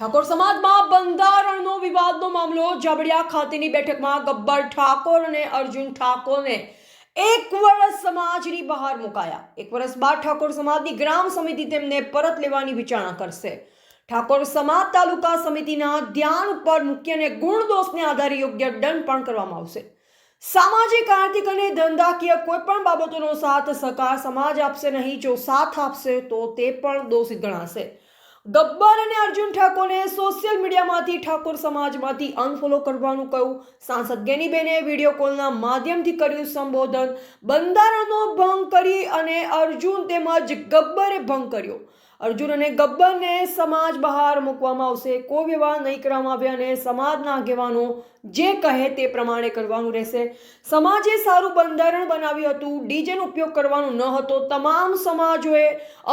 ઠાકોર સમાજમાં બંધારણનો વિવાદનો મામલો જાબડિયા ખાતેની બેઠકમાં ગબ્બર ઠાકોર અને અર્જુન ઠાકોરને 1 વર્ષ સમાજની બહાર મુકાયા। 1 વર્ષ બાદ ઠાકોર સમાજની ગ્રામ સમિતિ તેમને પરત લેવાની વિચારણા કરશે। ઠાકોર સમાજ તાલુકા સમિતિના ધ્યાન ઉપર મુખ્ય અને ગુણ દોષને આધારે યોગ્ય દંડ પણ કરવામાં આવશે। સામાજિક આર્થિક અને ધંધાકીય કોઈ પણ બાબતોનો સાથ સહકાર સમાજ આપશે નહીં। જો સાથ આપશે તો તે પણ દોષિત ગણાશે। ગબ્બર અને અર્જુન ઠાકોરને સોશિયલ મીડિયામાંથી ઠાકોર સમાજમાંથી અનફોલો કરવાનું કહ્યું। સાંસદ ગેનીબેને વિડીયો કોલના માધ્યમથી કર્યું સંબોધન। બંધારણનો ભંગ કરી અને અર્જુન તેમજ ગબ્બરે ભંગ કર્યો। અર્જુન અને ગબ્બરને સમાજ બહાર મૂકવામાં આવશે। કોઈ વ્યવહાર નહીં કરવામાં આવે અને સમાજના આગેવાનો જે કહે તે પ્રમાણે કરવાનું રહેશે। સમાજે સારું બંધારણ બનાવ્યું હતું, ડીજેનો ઉપયોગ કરવાનો ન હતો। તમામ સમાજોએ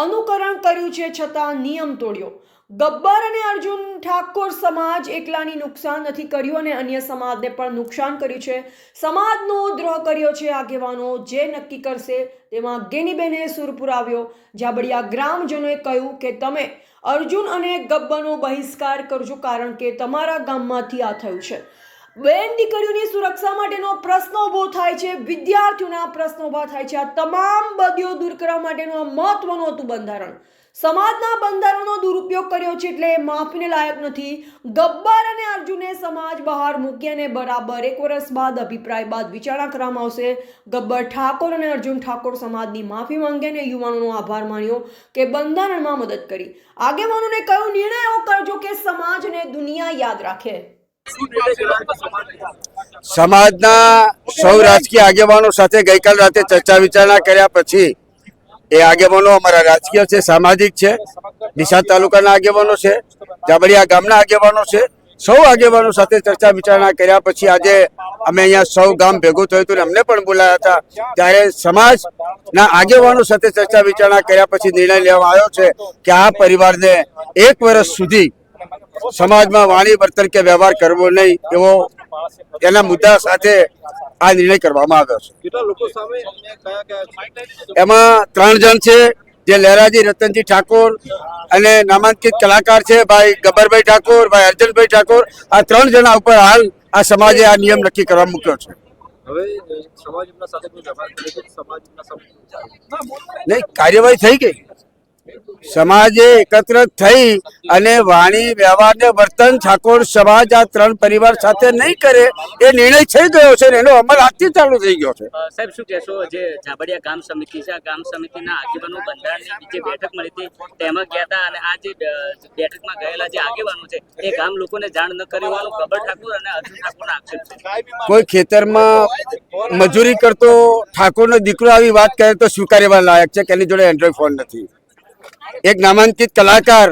અનુકરણ કર્યું છે છતાં નિયમ તોડ્યો। ગબ્બર અને અર્જુન ઠાકોર સમાજ એકલાની નુકસાન નથી કર્યું અને અન્ય સમાજને પણ નુકસાન કર્યું છે। સમાજનો દ્રોહ કર્યો છે। આગેવાનો જે નક્કી કરશે તેમાં ગેનીબેને સુર પુરાવ્યો। જાબડિયા ગ્રામજનોએ કહ્યું કે તમે અર્જુન અને ગબ્બરનો બહિષ્કાર કરજો કારણ કે તમારા ગામમાંથી આ થયું છે। બેન દીકરીઓની સુરક્ષા માટેનો પ્રશ્ન ઊભો થાય છે, વિદ્યાર્થીઓના પ્રશ્નો ઊભા થાય છે। આ તમામ બદીઓ દૂર કરવા માટેનું આ મહત્વનું હતું બંધારણ। સમાજના બંધારણનો દુરુપયોગ કર્યો છે એટલે માફીને લાયક નથી। ગબ્બર અને અર્જુને સમાજ બહાર મૂકી અને બરાબર 1 વર્ષ બાદ અભિપ્રાય બાદ વિચારણા કરવામાં આવશે। ગબ્બર ઠાકોર અને અર્જુન ઠાકોર સમાજની માફી માંગે અને યુવાનોનો આભાર માન્યો કે બંધારણમાં મદદ કરી। આગેવાનોને કહ્યું નિર્ણય એવો કરજો કે સમાજને દુનિયા યાદ રાખે। સમાજના સૌ રાજકીય આગેવાનો સાથે ગઈકાલ રાતે ચર્ચા વિચારણા કર્યા પછી એ આગેવાનો અમારા રાજકીય છે, સામાજિક છે, ડીસા તાલુકાના આગેવાનો છે, જાબડિયા ગામના આગેવાનો છે। સૌ આગેવાનો સાથે ચર્ચા વિચારણા કર્યા પછી આજે અમે અહીંયા સૌ ગામ ભેગું થયું હતું, અમને પણ બોલાયા હતા। ત્યારે સમાજના આગેવાનો સાથે ચર્ચા વિચારણા કર્યા પછી નિર્ણય લેવામાં આવ્યો છે કે આ પરિવારને 1 વર્ષ સુધી સમાજમાં વાણી વર્તન કે વ્યવહાર કરવો નહીં એવો એના મુદ્દા સાથે આ નિર્ણય કરવામાં આવ્યો છે। એમાં 3 જણ છે, જે લહેરાજી રતનજી ઠાકોર અને નામાંકિત કલાકાર છે ભાઈ ગબ્બરભાઈ ઠાકોર, ભાઈ અર્જુનભાઈ ઠાકોર। આ 3 જણા ઉપર હાલ આ સમાજે આ નિયમ નક્કી કરવા મૂક્યો છે। નહીં, કાર્યવાહી થઈ ગઈ। સમાજે એકત્ર થઈ અને વાણી વ્યવહાર ને વર્તન ઠાકોર સમાજ આ 3 પરિવાર સાથે નહીં કરે એ નિર્ણય થઈ ગયો છે, એનો અમલ આજથી ચાલુ થઈ ગયો છે। સાહેબ શું કહેશો, જે જાબડિયા ગામ સમિતિ છે, આ ગામ સમિતિના આગેવાનો બંધારણની જે બેઠક મળી હતી તેમાં ગયા હતા અને આ જે બેઠકમાં ગયેલા જે આગેવાનો છે એ ગામ લોકોને જાણ ન કરી હોવાનું ગબ્બર ઠાકોર અને અર્જુન ઠાકોરના આક્ષેપ છે। કોઈ ખેતરમાં મજૂરી કરતો ઠાકોરનો દીકરો આવી વાત કરે તો સ્વીકારવા લાયક છે કે એની જોડે એન્ડ્રોઈડ ફોન નથી। એક નામાંકિત કલાકાર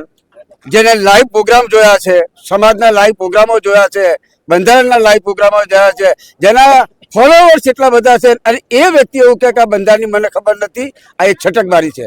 જેને લાઈવ પ્રોગ્રામ જોયા છે, સમાજના લાઈવ પ્રોગ્રામો જોયા છે, બંધારણના લાઈવ પ્રોગ્રામો જોયા છે, જેના ફોલોવર્સ એટલા બધા છે અને એ વ્યક્તિ એવું કહે કે આ બંધારણની મને ખબર નથી, આ એક છટકબારી છે।